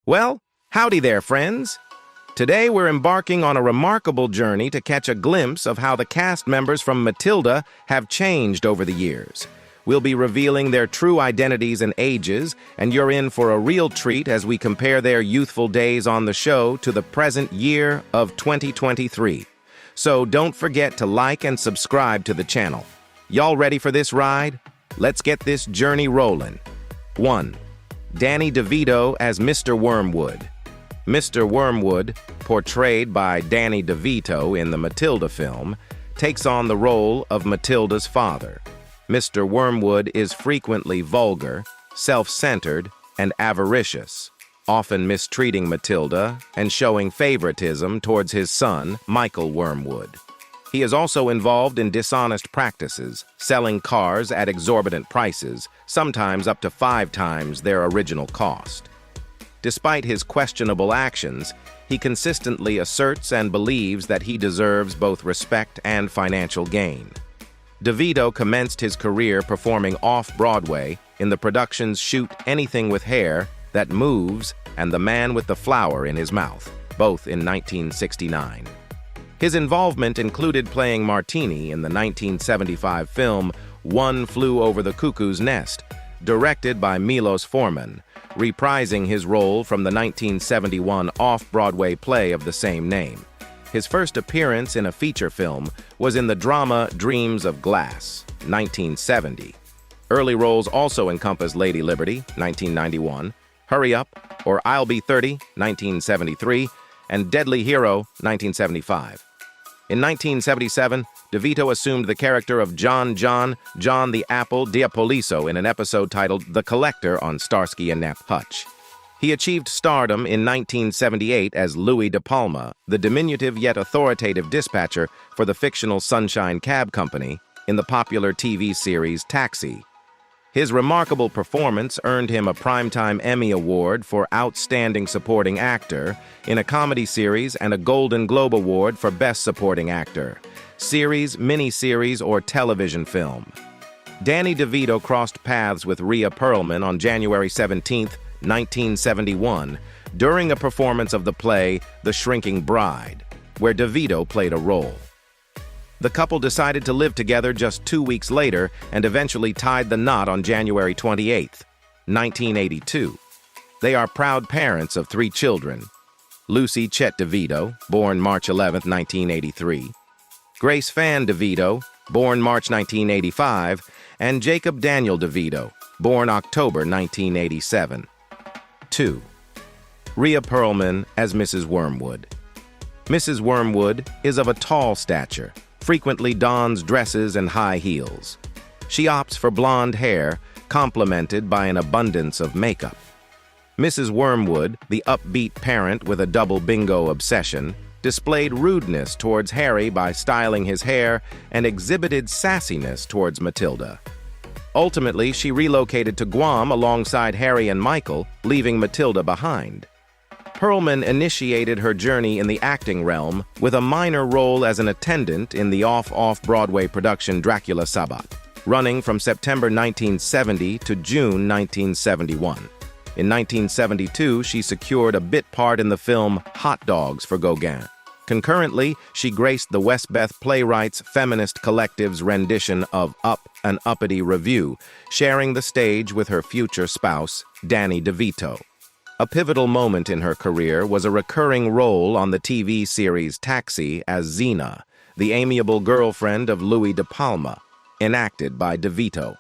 Well, howdy there, friends. Today we're embarking on a remarkable journey to catch a glimpse of how the cast members from Matilda have changed over the years. We'll be revealing their true identities and ages, and you're in for a real treat as we compare their youthful days on the show to the present year of 2023. So don't forget to like and subscribe to the channel. Y'all ready for this ride? Let's get this journey rolling. 1. Danny DeVito as Mr. Wormwood. Mr. Wormwood, portrayed by Danny DeVito in the Matilda film, takes on the role of Matilda's father. Mr. Wormwood is frequently vulgar, self-centered, and avaricious, often mistreating Matilda and showing favoritism towards his son, Michael Wormwood. He is also involved in dishonest practices, selling cars at exorbitant prices, sometimes up to 5 times their original cost. Despite his questionable actions, he consistently asserts and believes that he deserves both respect and financial gain. DeVito commenced his career performing off-Broadway in the productions Shoot Anything with Hair That Moves and The Man with the Flower in His Mouth, both in 1969. His involvement included playing Martini in the 1975 film One Flew Over the Cuckoo's Nest, directed by Milos Forman, reprising his role from the 1971 off-Broadway play of the same name. His first appearance in a feature film was in the drama Dreams of Glass, 1970. Early roles also encompass Lady Liberty, 1991, Hurry Up, or I'll Be 30, 1973, and Deadly Hero, 1975. In 1977, DeVito assumed the character of John the Apple Diapoliso in an episode titled The Collector on Starsky and Hutch. He achieved stardom in 1978 as Louis De Palma, the diminutive yet authoritative dispatcher for the fictional Sunshine Cab Company in the popular TV series Taxi. His remarkable performance earned him a Primetime Emmy Award for Outstanding Supporting Actor in a comedy series and a Golden Globe Award for Best Supporting Actor, series, miniseries, or television film. Danny DeVito crossed paths with Rhea Perlman on January 17, 1971, during a performance of the play The Shrinking Bride, where DeVito played a role. The couple decided to live together just 2 weeks later and eventually tied the knot on January 28, 1982. They are proud parents of 3 children: Lucy Chet DeVito, born March 11, 1983, Grace Fan DeVito, born March 1985, and Jacob Daniel DeVito, born October 1987. 2. Rhea Perlman as Mrs. Wormwood. Mrs. Wormwood is of a tall stature, frequently dons dresses and high heels. She opts for blonde hair, complemented by an abundance of makeup. Mrs. Wormwood, the upbeat parent with a double bingo obsession, displayed rudeness towards Harry by styling his hair and exhibited sassiness towards Matilda. Ultimately, she relocated to Guam alongside Harry and Michael, leaving Matilda behind. Perlman initiated her journey in the acting realm with a minor role as an attendant in the off-Broadway production Dracula Sabat, running from September 1970 to June 1971. In 1972, she secured a bit part in the film Hot Dogs for Gauguin. Concurrently, she graced the Westbeth Playwrights Feminist Collective's rendition of Up, an Uppity Review, sharing the stage with her future spouse, Danny DeVito. A pivotal moment in her career was a recurring role on the TV series Taxi as Zena, the amiable girlfriend of Louis De Palma, enacted by DeVito.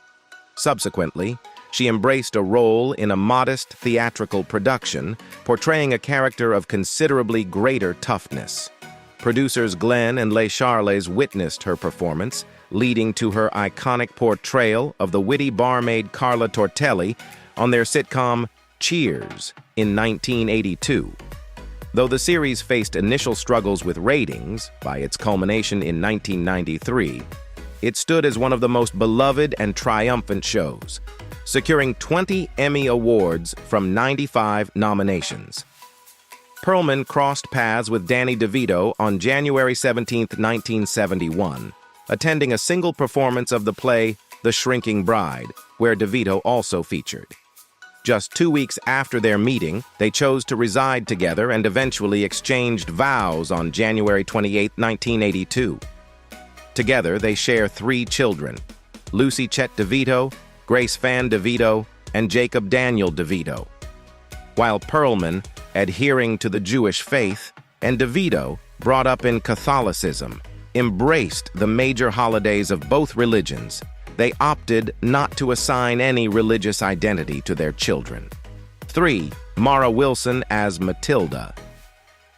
Subsequently, she embraced a role in a modest theatrical production, portraying a character of considerably greater toughness. Producers Glenn and Les Charles witnessed her performance, leading to her iconic portrayal of the witty barmaid Carla Tortelli on their sitcom Cheers in 1982. Though the series faced initial struggles with ratings, by its culmination in 1993, it stood as one of the most beloved and triumphant shows, securing 20 Emmy Awards from 95 nominations. Perlman crossed paths with Danny DeVito on January 17, 1971, attending a single performance of the play The Shrinking Bride, where DeVito also featured. Just 2 weeks after their meeting, they chose to reside together and eventually exchanged vows on January 28, 1982. Together, they share 3 children: Lucy Chet DeVito, Grace Van DeVito, and Jacob Daniel DeVito. While Perlman, adhering to the Jewish faith, and DeVito, brought up in Catholicism, embraced the major holidays of both religions, they opted not to assign any religious identity to their children. 3. Mara Wilson as Matilda.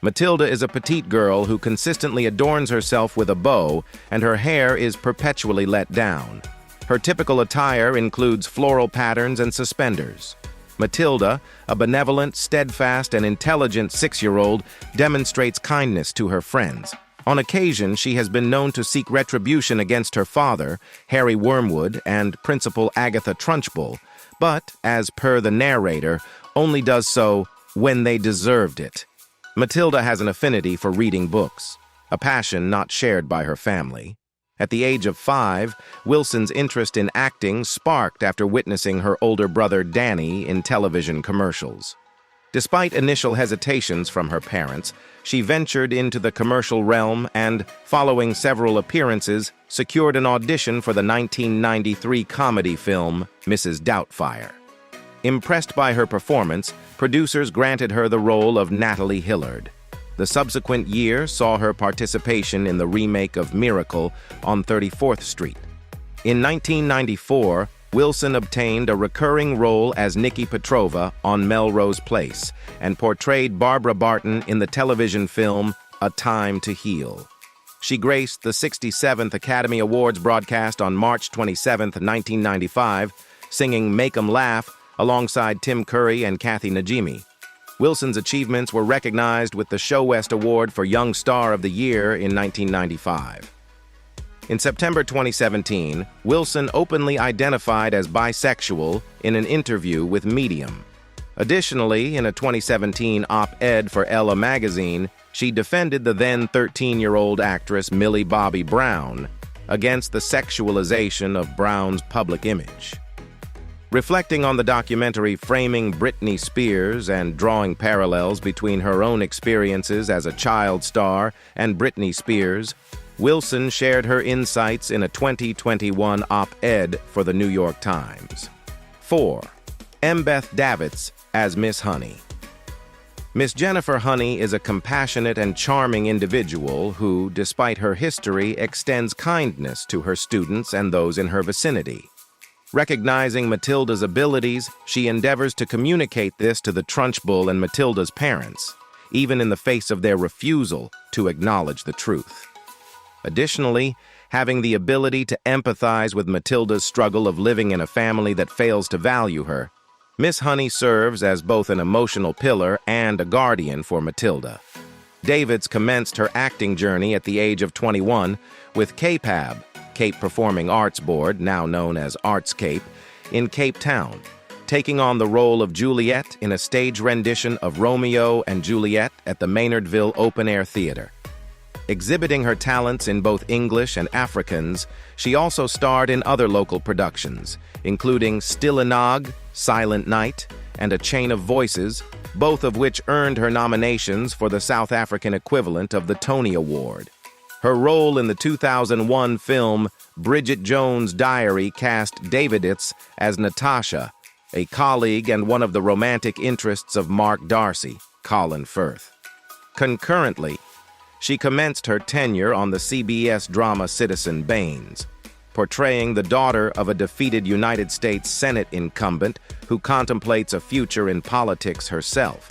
Matilda is a petite girl who consistently adorns herself with a bow, and her hair is perpetually let down. Her typical attire includes floral patterns and suspenders. Matilda, a benevolent, steadfast, and intelligent 6-year-old, demonstrates kindness to her friends. On occasion, she has been known to seek retribution against her father, Harry Wormwood, and Principal Agatha Trunchbull, but, as per the narrator, only does so when they deserved it. Matilda has an affinity for reading books, a passion not shared by her family. At the age of 5, Wilson's interest in acting sparked after witnessing her older brother Danny in television commercials. Despite initial hesitations from her parents, she ventured into the commercial realm and, following several appearances, secured an audition for the 1993 comedy film Mrs. Doubtfire. Impressed by her performance, producers granted her the role of Natalie Hillard. The subsequent year saw her participation in the remake of Miracle on 34th Street. In 1994, Wilson obtained a recurring role as Nikki Petrova on Melrose Place and portrayed Barbara Barton in the television film A Time to Heal. She graced the 67th Academy Awards broadcast on March 27, 1995, singing Make 'Em Laugh alongside Tim Curry and Kathy Najimy. Wilson's achievements were recognized with the Show West Award for Young Star of the Year in 1995. In September 2017, Wilson openly identified as bisexual in an interview with Medium. Additionally, in a 2017 op-ed for Ella magazine, she defended the then 13-year-old actress Millie Bobby Brown against the sexualization of Brown's public image. Reflecting on the documentary Framing Britney Spears and drawing parallels between her own experiences as a child star and Britney Spears, Wilson shared her insights in a 2021 op-ed for the New York Times. 4. Embeth Davidtz as Miss Honey. Miss Jennifer Honey is a compassionate and charming individual who, despite her history, extends kindness to her students and those in her vicinity. Recognizing Matilda's abilities, she endeavors to communicate this to the Trunchbull and Matilda's parents, even in the face of their refusal to acknowledge the truth. Additionally, having the ability to empathize with Matilda's struggle of living in a family that fails to value her, Miss Honey serves as both an emotional pillar and a guardian for Matilda. Davidtz commenced her acting journey at the age of 21 with KPAB, Cape Performing Arts Board, now known as Artscape, in Cape Town, taking on the role of Juliet in a stage rendition of Romeo and Juliet at the Maynardville Open Air Theater. Exhibiting her talents in both English and Afrikaans, she also starred in other local productions, including Stille Nacht, Silent Night, and A Chain of Voices, both of which earned her nominations for the South African equivalent of the Tony Award. Her role in the 2001 film Bridget Jones' Diary cast Davidtz as Natasha, a colleague and one of the romantic interests of Mark Darcy, Colin Firth. Concurrently, she commenced her tenure on the CBS drama Citizen Baines, portraying the daughter of a defeated United States Senate incumbent who contemplates a future in politics herself.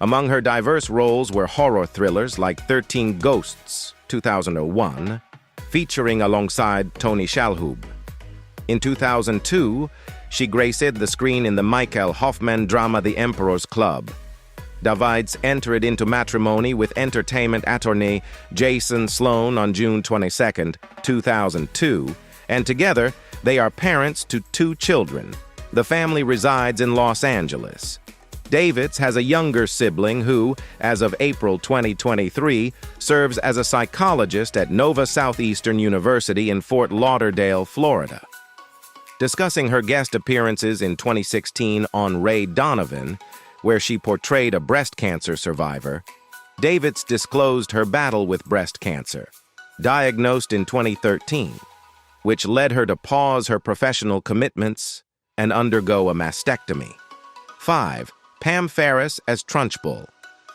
Among her diverse roles were horror thrillers like 13 Ghosts, 2001, featuring alongside Tony Shalhoub. In 2002, she graced the screen in the Michael Hoffman drama The Emperor's Club. Davidtz entered into matrimony with entertainment attorney Jason Sloan on June 22, 2002, and together they are parents to 2 children. The family resides in Los Angeles. Davidtz has a younger sibling who, as of April 2023, serves as a psychologist at Nova Southeastern University in Fort Lauderdale, Florida. Discussing her guest appearances in 2016 on Ray Donovan, where she portrayed a breast cancer survivor, Davidtz disclosed her battle with breast cancer, diagnosed in 2013, which led her to pause her professional commitments and undergo a mastectomy. 5. Pam Ferris as Trunchbull.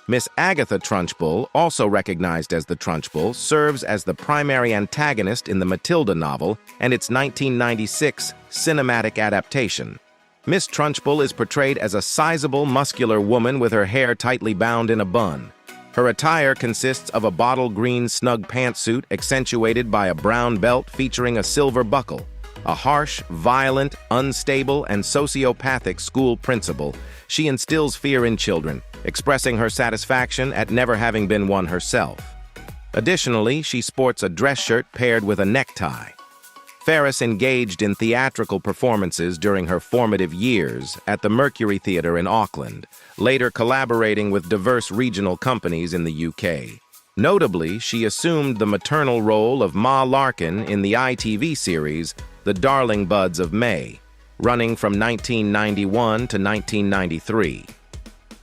Miss Agatha Trunchbull, also recognized as the Trunchbull, serves as the primary antagonist in the Matilda novel and its 1996 cinematic adaptation. Miss Trunchbull is portrayed as a sizable, muscular woman with her hair tightly bound in a bun. Her attire consists of a bottle green snug pantsuit accentuated by a brown belt featuring a silver buckle. A harsh, violent, unstable, and sociopathic school principal, she instills fear in children, expressing her satisfaction at never having been one herself. Additionally, she sports a dress shirt paired with a necktie. Ferris engaged in theatrical performances during her formative years at the Mercury Theatre in Auckland, later collaborating with diverse regional companies in the UK. Notably, she assumed the maternal role of Ma Larkin in the ITV series The Darling Buds of May, running from 1991 to 1993.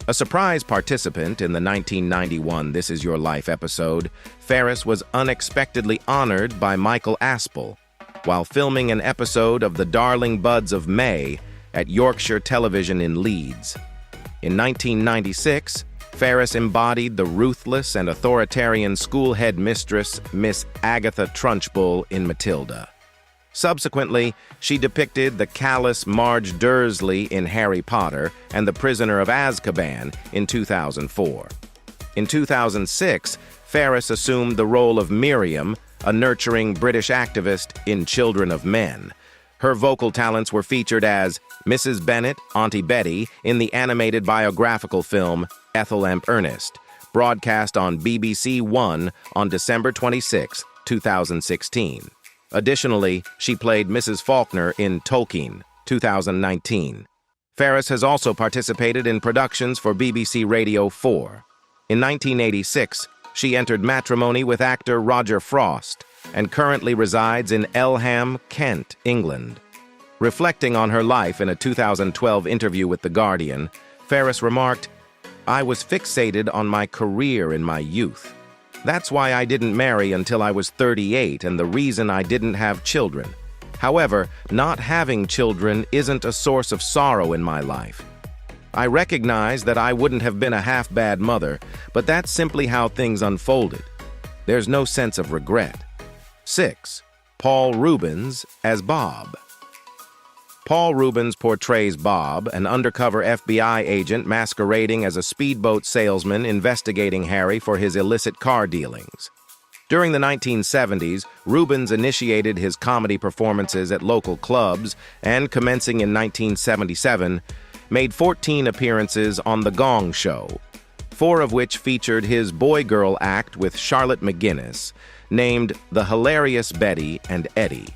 A surprise participant in the 1991 This Is Your Life episode, Ferris was unexpectedly honored by Michael Aspel while filming an episode of The Darling Buds of May at Yorkshire Television in Leeds. In 1996, Ferris embodied the ruthless and authoritarian school headmistress Miss Agatha Trunchbull in Matilda. Subsequently, she depicted the callous Marge Dursley in Harry Potter and The Prisoner of Azkaban in 2004. In 2006, Ferris assumed the role of Miriam, a nurturing British activist in Children of Men. Her vocal talents were featured as Mrs. Bennet, Auntie Betty, in the animated biographical film Ethel Amp Ernest, broadcast on BBC One on December 26, 2016. Additionally, she played Mrs. Faulkner in Tolkien, 2019. Ferris has also participated in productions for BBC Radio 4. In 1986, she entered matrimony with actor Roger Frost and currently resides in Elmham, Kent, England. Reflecting on her life in a 2012 interview with The Guardian, Ferris remarked, "I was fixated on my career in my youth. That's why I didn't marry until I was 38 and the reason I didn't have children. However, not having children isn't a source of sorrow in my life. I recognize that I wouldn't have been a half-bad mother, but that's simply how things unfolded. There's no sense of regret." 6. Paul Reubens as Bob. Paul Reubens portrays Bob, an undercover FBI agent masquerading as a speedboat salesman investigating Harry for his illicit car dealings. During the 1970s, Reubens initiated his comedy performances at local clubs and, commencing in 1977, made 14 appearances on The Gong Show, 4 of which featured his boy-girl act with Charlotte McGuinness, named The Hilarious Betty and Eddie.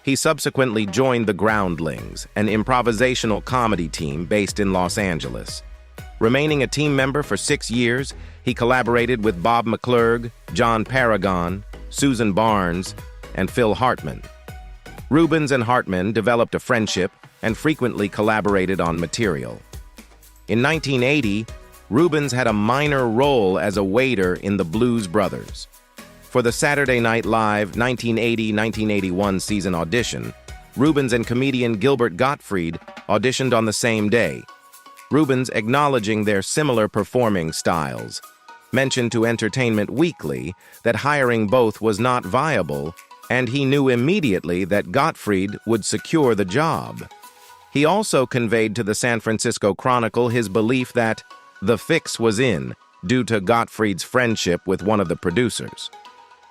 He subsequently joined the Groundlings, an improvisational comedy team based in Los Angeles. Remaining a team member for 6 years, he collaborated with Bob McClurg, John Paragon, Susan Barnes, and Phil Hartman. Reubens and Hartman developed a friendship and frequently collaborated on material. In 1980, Reubens had a minor role as a waiter in The Blues Brothers. For the Saturday Night Live 1980-1981 season audition, Reubens and comedian Gilbert Gottfried auditioned on the same day. Reubens, acknowledging their similar performing styles, mentioned to Entertainment Weekly that hiring both was not viable, and he knew immediately that Gottfried would secure the job. He also conveyed to the San Francisco Chronicle his belief that the fix was in due to Gottfried's friendship with one of the producers.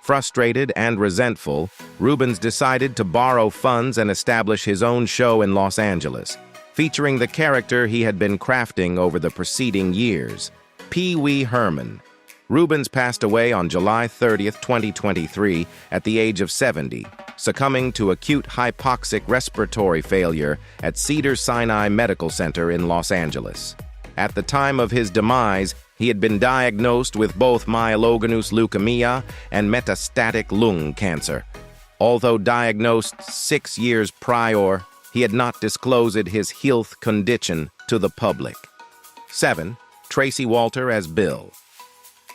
Frustrated and resentful, Reubens decided to borrow funds and establish his own show in Los Angeles, featuring the character he had been crafting over the preceding years, Pee Wee Herman. Reubens passed away on July 30, 2023, at the age of 70, succumbing to acute hypoxic respiratory failure at Cedars-Sinai Medical Center in Los Angeles. At the time of his demise, he had been diagnosed with both myelogenous leukemia and metastatic lung cancer. Although diagnosed 6 years prior, he had not disclosed his health condition to the public. 7. Tracy Walter as Bill.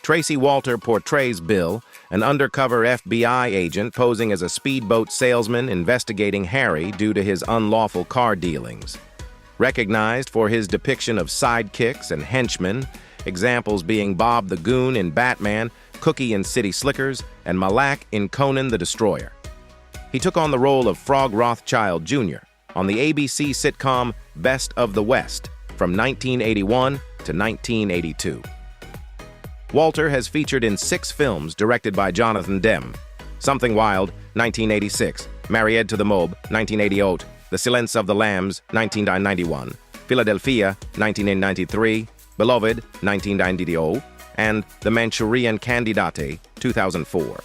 Tracy Walter portrays Bill, an undercover FBI agent posing as a speedboat salesman investigating Harry due to his unlawful car dealings. Recognized for his depiction of sidekicks and henchmen, examples being Bob the Goon in Batman, Cookie in City Slickers, and Malak in Conan the Destroyer. He took on the role of Frog Rothschild Jr. on the ABC sitcom Best of the West from 1981 to 1982. Walter has featured in 6 films directed by Jonathan Demme: Something Wild, 1986, Married to the Mob, 1988, The Silence of the Lambs, 1991, Philadelphia, 1993, Beloved, 1992, and The Manchurian Candidate, 2004.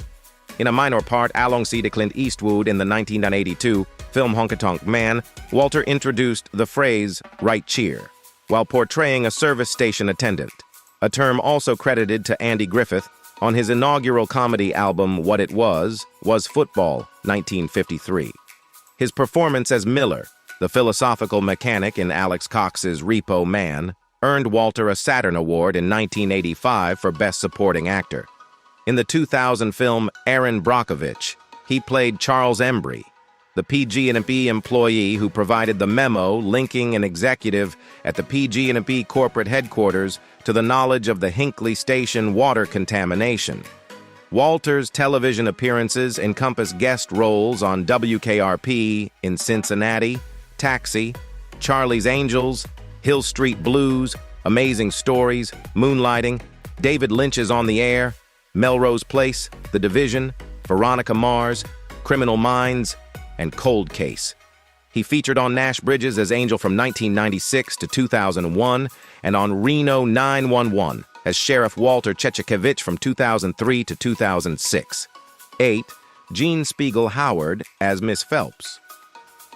In a minor part alongside Clint Eastwood in the 1982 film Honky Tonk Man, Walter introduced the phrase "right cheer" while portraying a service station attendant, a term also credited to Andy Griffith on his inaugural comedy album What It Was Football, 1953. His performance as Miller, the philosophical mechanic in Alex Cox's Repo Man, earned Walter a Saturn Award in 1985 for Best Supporting Actor. In the 2000 film Aaron Brockovich, he played Charles Embry, the PG&E employee who provided the memo linking an executive at the PG&E corporate headquarters to the knowledge of the Hinckley Station water contamination. Walter's television appearances encompass guest roles on WKRP in Cincinnati, Taxi, Charlie's Angels, Hill Street Blues, Amazing Stories, Moonlighting, David Lynch's On the Air, Melrose Place, The Division, Veronica Mars, Criminal Minds, and Cold Case. He featured on Nash Bridges as Angel from 1996 to 2001 and on Reno 911 as Sheriff Walter Chechikevich from 2003 to 2006. 8. Jean Spiegel Howard as Miss Phelps.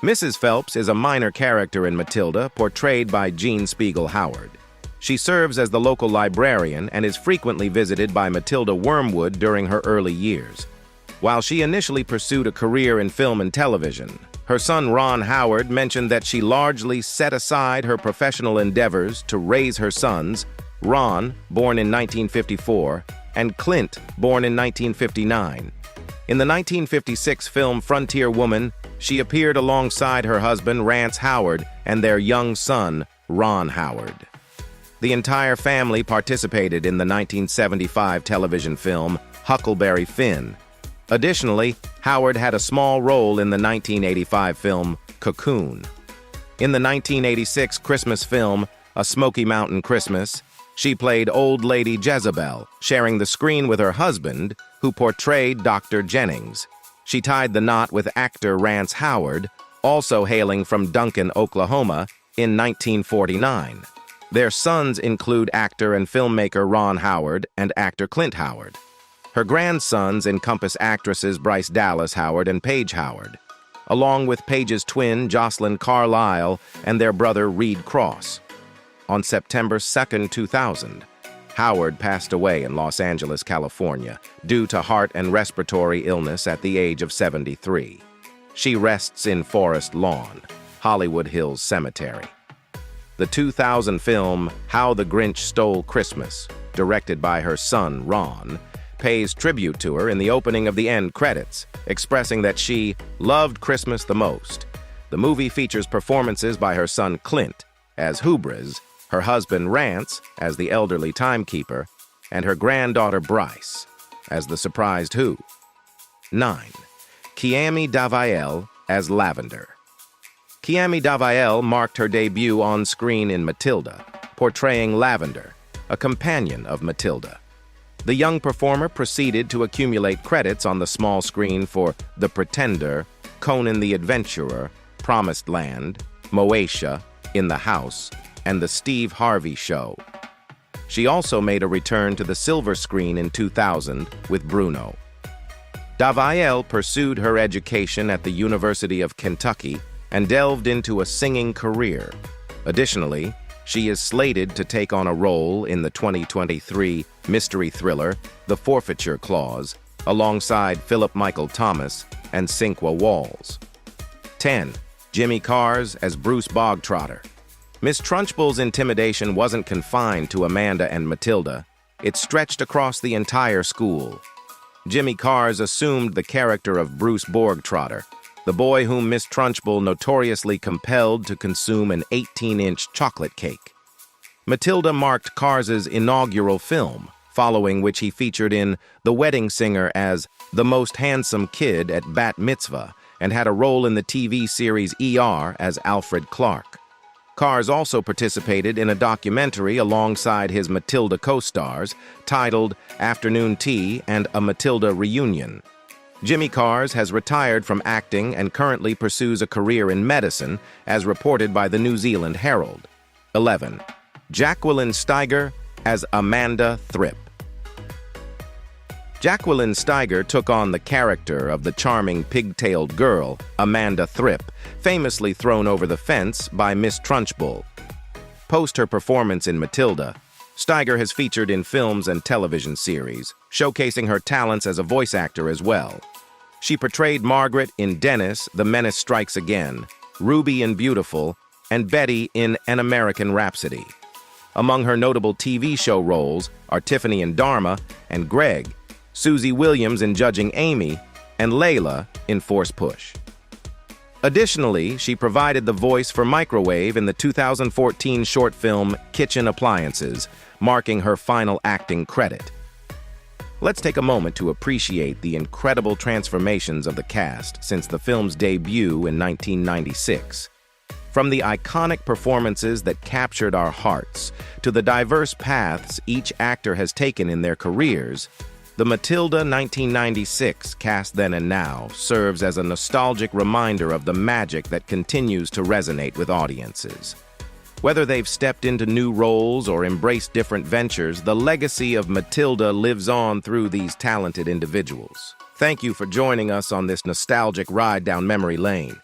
Mrs. Phelps is a minor character in Matilda, portrayed by Jean Spiegel Howard. She serves as the local librarian and is frequently visited by Matilda Wormwood during her early years. While she initially pursued a career in film and television, her son Ron Howard mentioned that she largely set aside her professional endeavors to raise her sons, Ron, born in 1954, and Clint, born in 1959. In the 1956 film Frontier Woman, she appeared alongside her husband Rance Howard and their young son, Ron Howard. The entire family participated in the 1975 television film Huckleberry Finn. Additionally, Howard had a small role in the 1985 film Cocoon. In the 1986 Christmas film A Smoky Mountain Christmas, she played Old Lady Jezebel, sharing the screen with her husband, who portrayed Dr. Jennings. She tied the knot with actor Rance Howard, also hailing from Duncan, Oklahoma, in 1949. Their sons include actor and filmmaker Ron Howard and actor Clint Howard. Her grandsons encompass actresses Bryce Dallas Howard and Paige Howard, along with Paige's twin Jocelyn Carlisle and their brother Reed Cross. On September 2, 2000, Howard passed away in Los Angeles, California, due to heart and respiratory illness at the age of 73. She rests in Forest Lawn, Hollywood Hills Cemetery. The 2000 film How the Grinch Stole Christmas, directed by her son Ron, pays tribute to her in the opening of the end credits, expressing that she loved Christmas the most. The movie features performances by her son Clint as Hubris, her husband Rance as the elderly timekeeper, and her granddaughter Bryce as the surprised Who. 9. Kiami Davael as Lavender. Kiami Davael marked her debut on screen in Matilda, portraying Lavender, a companion of Matilda. The young performer proceeded to accumulate credits on the small screen for The Pretender, Conan the Adventurer, Promised Land, Moesha, In the House, and The Steve Harvey Show. She also made a return to the silver screen in 2000 with Bruno. Davael pursued her education at the University of Kentucky and delved into a singing career. Additionally, she is slated to take on a role in the 2023 mystery thriller The Forfeiture Clause, alongside Philip Michael Thomas and Cinqua Walls. 10. Jimmy Karz as Bruce Bogtrotter. Miss Trunchbull's intimidation wasn't confined to Amanda and Matilda. It stretched across the entire school. Jimmy Karz assumed the character of Bruce Bogtrotter, the boy whom Miss Trunchbull notoriously compelled to consume an 18-inch chocolate cake. Matilda marked Karz's inaugural film, following which he featured in The Wedding Singer as the most handsome kid at Bat Mitzvah and had a role in the TV series ER as Alfred Clark. Karz also participated in a documentary alongside his Matilda co-stars titled Afternoon Tea and A Matilda Reunion. Jimmy Karz has retired from acting and currently pursues a career in medicine, as reported by the New Zealand Herald. 11. Jacqueline Steiger as Amanda Thripp. Jacqueline Steiger took on the character of the charming pigtailed girl, Amanda Thripp, famously thrown over the fence by Miss Trunchbull. Post her performance in Matilda, Steiger has featured in films and television series, showcasing her talents as a voice actor as well. She portrayed Margaret in Dennis, The Menace Strikes Again, Ruby in Beautiful, and Betty in An American Rhapsody. Among her notable TV show roles are Tiffany in Dharma and Greg, Susie Williams in Judging Amy, and Layla in Force Push. Additionally, she provided the voice for Microwave in the 2014 short film Kitchen Appliances, marking her final acting credit. Let's take a moment to appreciate the incredible transformations of the cast since the film's debut in 1996. From the iconic performances that captured our hearts to the diverse paths each actor has taken in their careers, the Matilda 1996 cast then and now serves as a nostalgic reminder of the magic that continues to resonate with audiences. Whether they've stepped into new roles or embraced different ventures, the legacy of Matilda lives on through these talented individuals. Thank you for joining us on this nostalgic ride down memory lane.